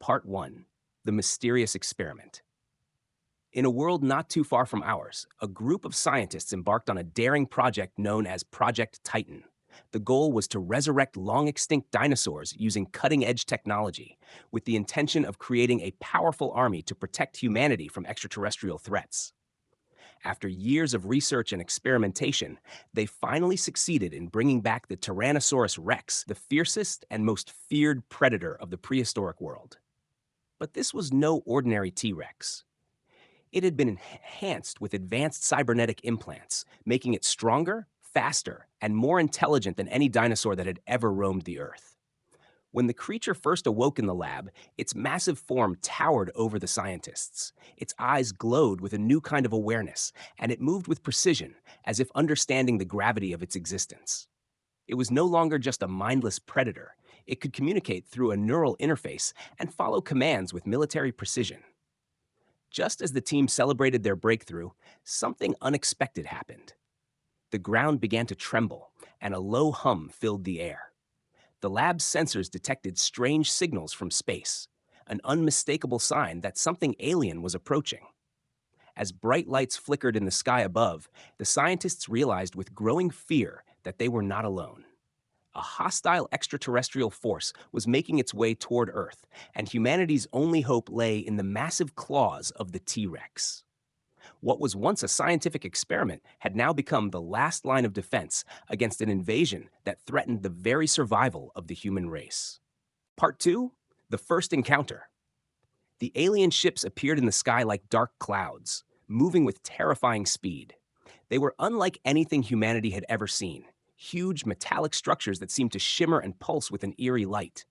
Part 1: The Mysterious Experiment. In a world not too far from ours, a group of scientists embarked on a daring project known as Project Titan. The goal was to resurrect long extinct dinosaurs using cutting edge technology, with the intention of creating a powerful army to protect humanity from extraterrestrial threats. After years of research and experimentation, they finally succeeded in bringing back the Tyrannosaurus Rex, the fiercest and most feared predator of the prehistoric world. But this was no ordinary T Rex. It had been enhanced with advanced cybernetic implants, making it stronger, faster, and more intelligent than any dinosaur that had ever roamed the Earth. When the creature first awoke in the lab, its massive form towered over the scientists. Its eyes glowed with a new kind of awareness, and it moved with precision, as if understanding the gravity of its existence. It was no longer just a mindless predator. It could communicate through a neural interface and follow commands with military precision. Just as the team celebrated their breakthrough, something unexpected happened. The ground began to tremble, and a low hum filled the air. The lab's sensors detected strange signals from space, an unmistakable sign that something alien was approaching. As bright lights flickered in the sky above, the scientists realized with growing fear that they were not alone. A hostile extraterrestrial force was making its way toward Earth, and humanity's only hope lay in the massive claws of the T-Rex. What was once a scientific experiment had now become the last line of defense against an invasion that threatened the very survival of the human race. Part 2: The First Encounter. The alien ships appeared in the sky like dark clouds, moving with terrifying speed. They were unlike anything humanity had ever seen. Huge metallic structures that seemed to shimmer and pulse with an eerie light.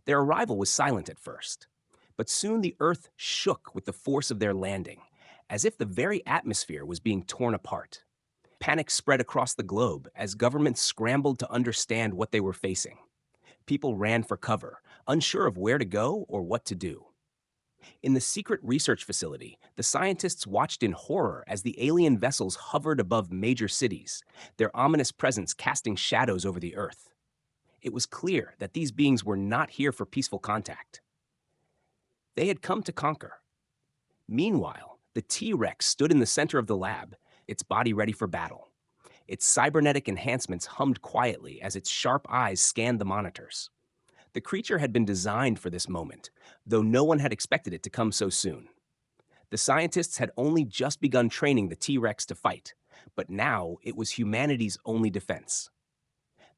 Their arrival was silent at first, but soon the Earth shook with the force of their landing, as if the very atmosphere was being torn apart. Panic spread across the globe as governments scrambled to understand what they were facing. People ran for cover, unsure of where to go or what to do. In the secret research facility, the scientists watched in horror as the alien vessels hovered above major cities, their ominous presence casting shadows over the Earth. It was clear that these beings were not here for peaceful contact. They had come to conquer. Meanwhile, the T-Rex stood in the center of the lab, its body ready for battle. Its cybernetic enhancements hummed quietly as its sharp eyes scanned the monitors. The creature had been designed for this moment, though no one had expected it to come so soon. The scientists had only just begun training the T-Rex to fight, but now it was humanity's only defense.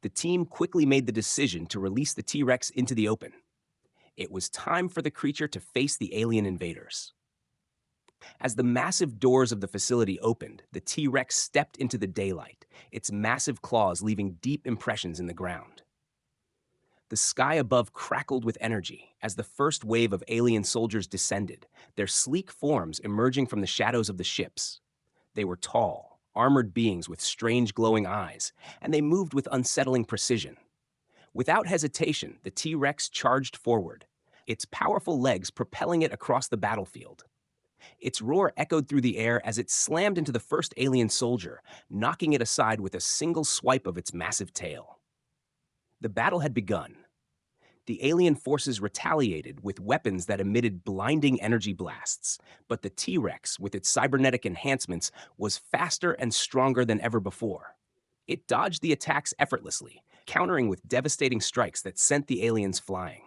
The team quickly made the decision to release the T-Rex into the open. It was time for the creature to face the alien invaders. As the massive doors of the facility opened, the T-Rex stepped into the daylight, its massive claws leaving deep impressions in the ground. The sky above crackled with energy as the first wave of alien soldiers descended, their sleek forms emerging from the shadows of the ships. They were tall, armored beings with strange glowing eyes, and they moved with unsettling precision. Without hesitation, the T-Rex charged forward, its powerful legs propelling it across the battlefield. Its roar echoed through the air as it slammed into the first alien soldier, knocking it aside with a single swipe of its massive tail. The battle had begun. The alien forces retaliated with weapons that emitted blinding energy blasts, but the T-Rex, with its cybernetic enhancements, was faster and stronger than ever before. It dodged the attacks effortlessly, countering with devastating strikes that sent the aliens flying.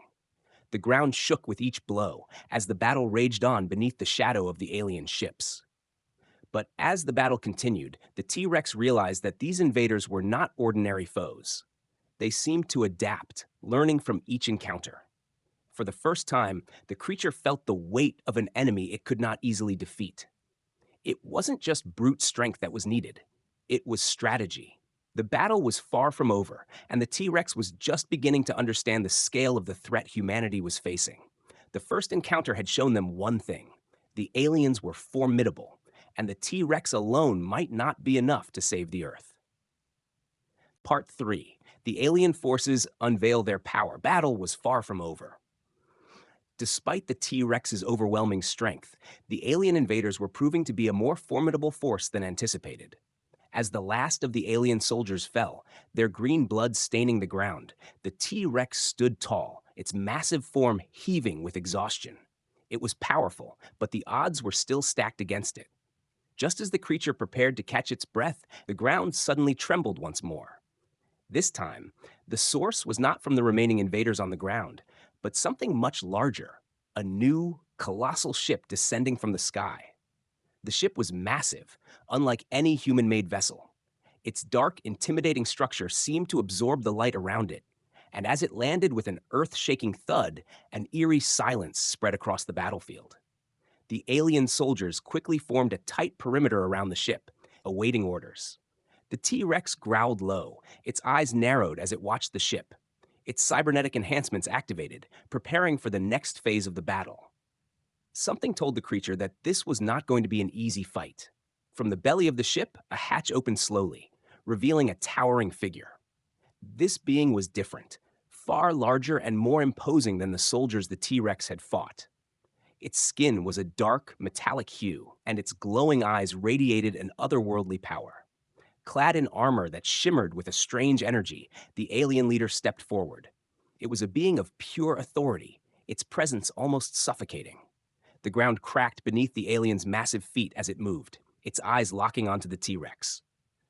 The ground shook with each blow as the battle raged on beneath the shadow of the alien ships. But as the battle continued, the T-Rex realized that these invaders were not ordinary foes. They seemed to adapt, learning from each encounter. For the first time, the creature felt the weight of an enemy it could not easily defeat. It wasn't just brute strength that was needed. It was strategy. The battle was far from over, and the T-Rex was just beginning to understand the scale of the threat humanity was facing. The first encounter had shown them one thing: the aliens were formidable, and the T-Rex alone might not be enough to save the Earth. Part 3: The alien forces unveil their power. Battle was far from over. Despite the T-Rex's overwhelming strength, the alien invaders were proving to be a more formidable force than anticipated. As the last of the alien soldiers fell, their green blood staining the ground, the T-Rex stood tall, its massive form heaving with exhaustion. It was powerful, but the odds were still stacked against it. Just as the creature prepared to catch its breath, the ground suddenly trembled once more. This time, the source was not from the remaining invaders on the ground, but something much larger, a new, colossal ship descending from the sky. The ship was massive, unlike any human-made vessel. Its dark, intimidating structure seemed to absorb the light around it, and as it landed with an earth-shaking thud, an eerie silence spread across the battlefield. The alien soldiers quickly formed a tight perimeter around the ship, awaiting orders. The T-Rex growled low, its eyes narrowed as it watched the ship. Its cybernetic enhancements activated, preparing for the next phase of the battle. Something told the creature that this was not going to be an easy fight. From the belly of the ship, a hatch opened slowly, revealing a towering figure. This being was different, far larger and more imposing than the soldiers the T-Rex had fought. Its skin was a dark, metallic hue, and its glowing eyes radiated an otherworldly power. Clad in armor that shimmered with a strange energy, the alien leader stepped forward. It was a being of pure authority, its presence almost suffocating. The ground cracked beneath the alien's massive feet as it moved, its eyes locking onto the T-Rex.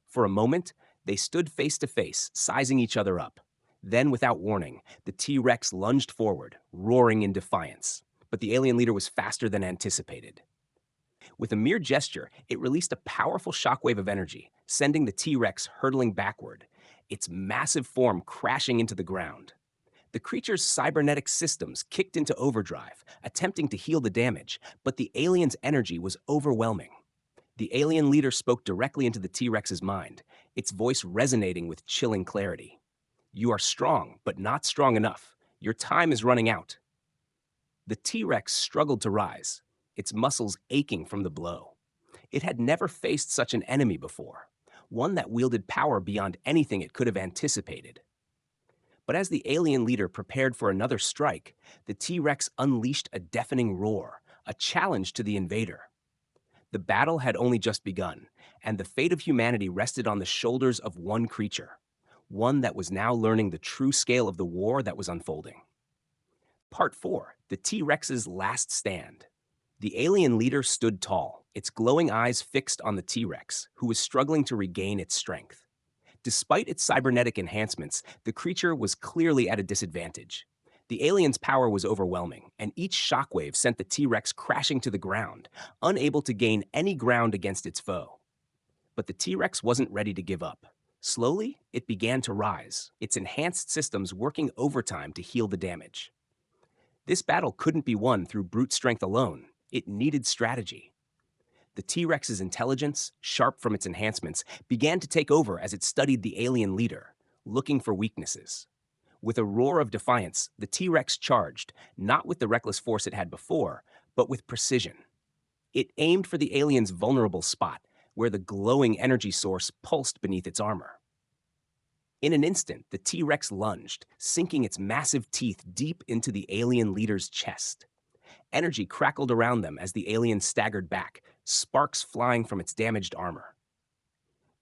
For a moment, they stood face to face, sizing each other up. Then, without warning, the T-Rex lunged forward, roaring in defiance. But the alien leader was faster than anticipated. With a mere gesture, it released a powerful shockwave of energy, sending the T-Rex hurtling backward, its massive form crashing into the ground. The creature's cybernetic systems kicked into overdrive, attempting to heal the damage, but the alien's energy was overwhelming. The alien leader spoke directly into the T-Rex's mind, its voice resonating with chilling clarity. "You are strong, but not strong enough. Your time is running out." The T-Rex struggled to rise, its muscles aching from the blow. It had never faced such an enemy before, one that wielded power beyond anything it could have anticipated. But as the alien leader prepared for another strike, the T-Rex unleashed a deafening roar, a challenge to the invader. The battle had only just begun, and the fate of humanity rested on the shoulders of one creature, one that was now learning the true scale of the war that was unfolding. Part 4, the T-Rex's last stand. The alien leader stood tall, its glowing eyes fixed on the T-Rex, who was struggling to regain its strength. Despite its cybernetic enhancements, the creature was clearly at a disadvantage. The alien's power was overwhelming, and each shockwave sent the T-Rex crashing to the ground, unable to gain any ground against its foe. But the T-Rex wasn't ready to give up. Slowly, it began to rise, its enhanced systems working overtime to heal the damage. This battle couldn't be won through brute strength alone. It needed strategy. The T-Rex's intelligence, sharp from its enhancements, began to take over as it studied the alien leader, looking for weaknesses. With a roar of defiance, the T-Rex charged, not with the reckless force it had before, but with precision. It aimed for the alien's vulnerable spot, where the glowing energy source pulsed beneath its armor. In an instant, the T-Rex lunged, sinking its massive teeth deep into the alien leader's chest. Energy crackled around them as the alien staggered back, sparks flying from its damaged armor.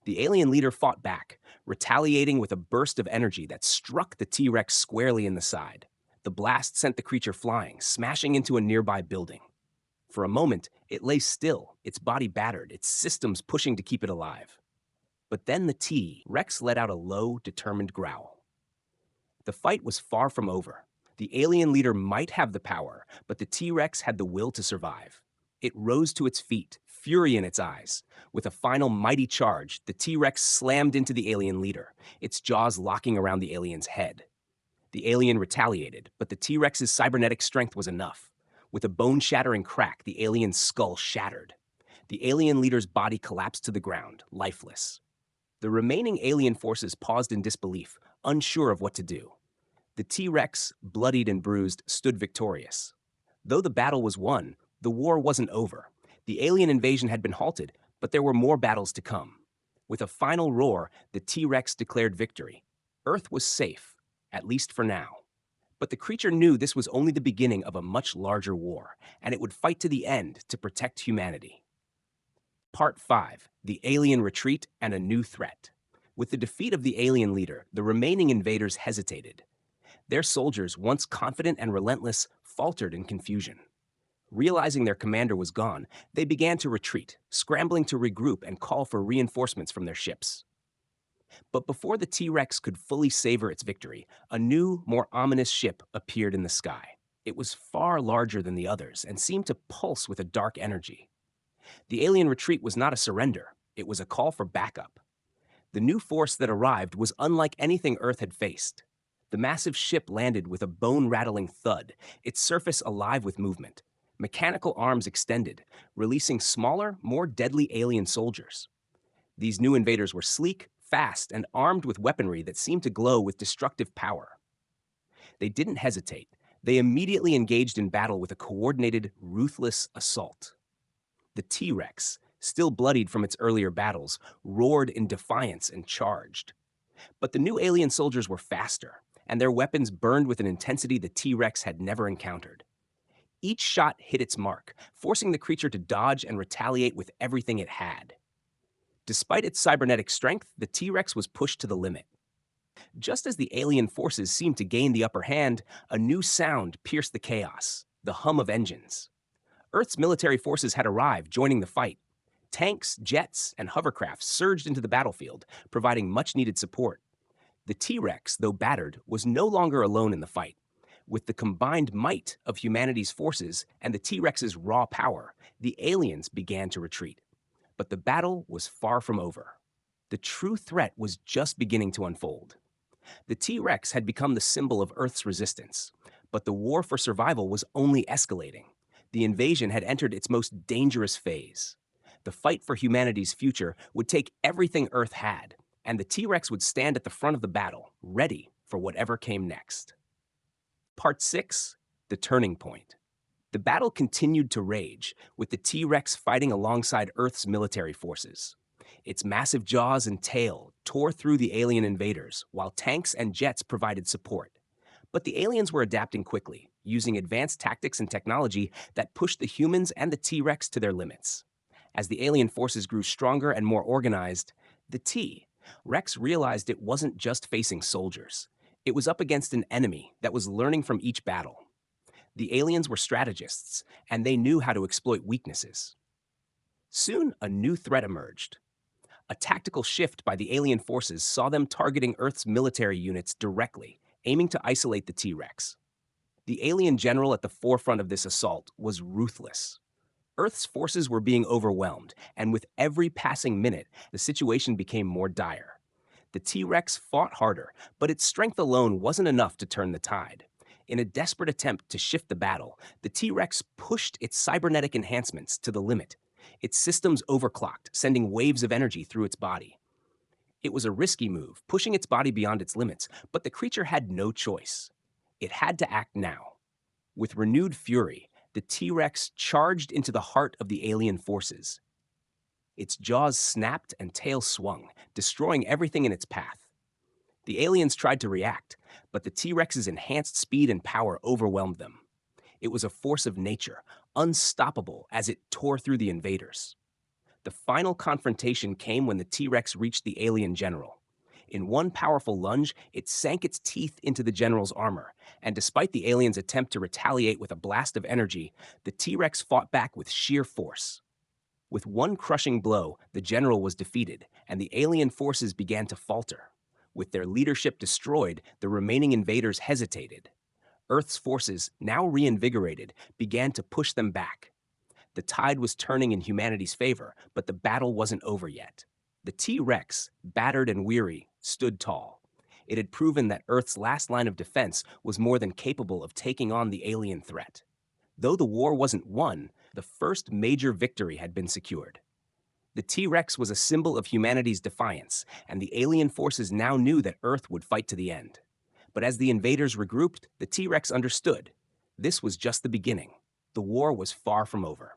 The alien leader fought back, retaliating with a burst of energy that struck the T-Rex squarely in the side. The blast sent the creature flying, smashing into a nearby building. For a moment, it lay still, its body battered, its systems pushing to keep it alive. But then the T-Rex let out a low, determined growl. The fight was far from over. The alien leader might have the power, but the T-Rex had the will to survive. It rose to its feet, fury in its eyes. With a final mighty charge, the T-Rex slammed into the alien leader, its jaws locking around the alien's head. The alien retaliated, but the T-Rex's cybernetic strength was enough. With a bone-shattering crack, the alien's skull shattered. The alien leader's body collapsed to the ground, lifeless. The remaining alien forces paused in disbelief, unsure of what to do. The T-Rex, bloodied and bruised, stood victorious. Though the battle was won, the war wasn't over. The alien invasion had been halted, but there were more battles to come. With a final roar, the T-Rex declared victory. Earth was safe, at least for now. But the creature knew this was only the beginning of a much larger war, and it would fight to the end to protect humanity. Part 5, the alien retreat and a new threat. With the defeat of the alien leader, the remaining invaders hesitated. Their soldiers, once confident and relentless, faltered in confusion. Realizing their commander was gone, they began to retreat, scrambling to regroup and call for reinforcements from their ships. But before the T-Rex could fully savor its victory, a new, more ominous ship appeared in the sky. It was far larger than the others and seemed to pulse with a dark energy. The alien retreat was not a surrender, it was a call for backup. The new force that arrived was unlike anything Earth had faced. The massive ship landed with a bone-rattling thud, its surface alive with movement. Mechanical arms extended, releasing smaller, more deadly alien soldiers. These new invaders were sleek, fast, and armed with weaponry that seemed to glow with destructive power. They didn't hesitate. They immediately engaged in battle with a coordinated, ruthless assault. The T-Rex, still bloodied from its earlier battles, roared in defiance and charged. But the new alien soldiers were faster, and their weapons burned with an intensity the T-Rex had never encountered. Each shot hit its mark, forcing the creature to dodge and retaliate with everything it had. Despite its cybernetic strength, the T-Rex was pushed to the limit. Just as the alien forces seemed to gain the upper hand, a new sound pierced the chaos, the hum of engines. Earth's military forces had arrived, joining the fight. Tanks, jets, and hovercrafts surged into the battlefield, providing much-needed support. The T-Rex, though battered, was no longer alone in the fight. With the combined might of humanity's forces and the T-Rex's raw power, the aliens began to retreat. But the battle was far from over. The true threat was just beginning to unfold. The T-Rex had become the symbol of Earth's resistance, but the war for survival was only escalating. The invasion had entered its most dangerous phase. The fight for humanity's future would take everything Earth had, and the T-Rex would stand at the front of the battle, ready for whatever came next. Part 6, The Turning Point. The battle continued to rage, with the T-Rex fighting alongside Earth's military forces. Its massive jaws and tail tore through the alien invaders, while tanks and jets provided support. But the aliens were adapting quickly, using advanced tactics and technology that pushed the humans and the T-Rex to their limits. As the alien forces grew stronger and more organized, the T-Rex realized it wasn't just facing soldiers. It was up against an enemy that was learning from each battle. The aliens were strategists, and they knew how to exploit weaknesses. Soon, a new threat emerged. A tactical shift by the alien forces saw them targeting Earth's military units directly, aiming to isolate the T-Rex. The alien general at the forefront of this assault was ruthless. Earth's forces were being overwhelmed, and with every passing minute, the situation became more dire. The T-Rex fought harder, but its strength alone wasn't enough to turn the tide. In a desperate attempt to shift the battle, the T-Rex pushed its cybernetic enhancements to the limit. Its systems overclocked, sending waves of energy through its body. It was a risky move, pushing its body beyond its limits, but the creature had no choice. It had to act now. With renewed fury, the T-Rex charged into the heart of the alien forces. Its jaws snapped and tail swung, destroying everything in its path. The aliens tried to react, but the T-Rex's enhanced speed and power overwhelmed them. It was a force of nature, unstoppable as it tore through the invaders. The final confrontation came when the T-Rex reached the alien general. In one powerful lunge, it sank its teeth into the general's armor, and despite the alien's attempt to retaliate with a blast of energy, the T-Rex fought back with sheer force. With one crushing blow, the general was defeated, and the alien forces began to falter. With their leadership destroyed, the remaining invaders hesitated. Earth's forces, now reinvigorated, began to push them back. The tide was turning in humanity's favor, but the battle wasn't over yet. The T-Rex, battered and weary, stood tall. It had proven that Earth's last line of defense was more than capable of taking on the alien threat. Though the war wasn't won, the first major victory had been secured. The T-Rex was a symbol of humanity's defiance, and the alien forces now knew that Earth would fight to the end. But as the invaders regrouped, the T-Rex understood. This was just the beginning. The war was far from over.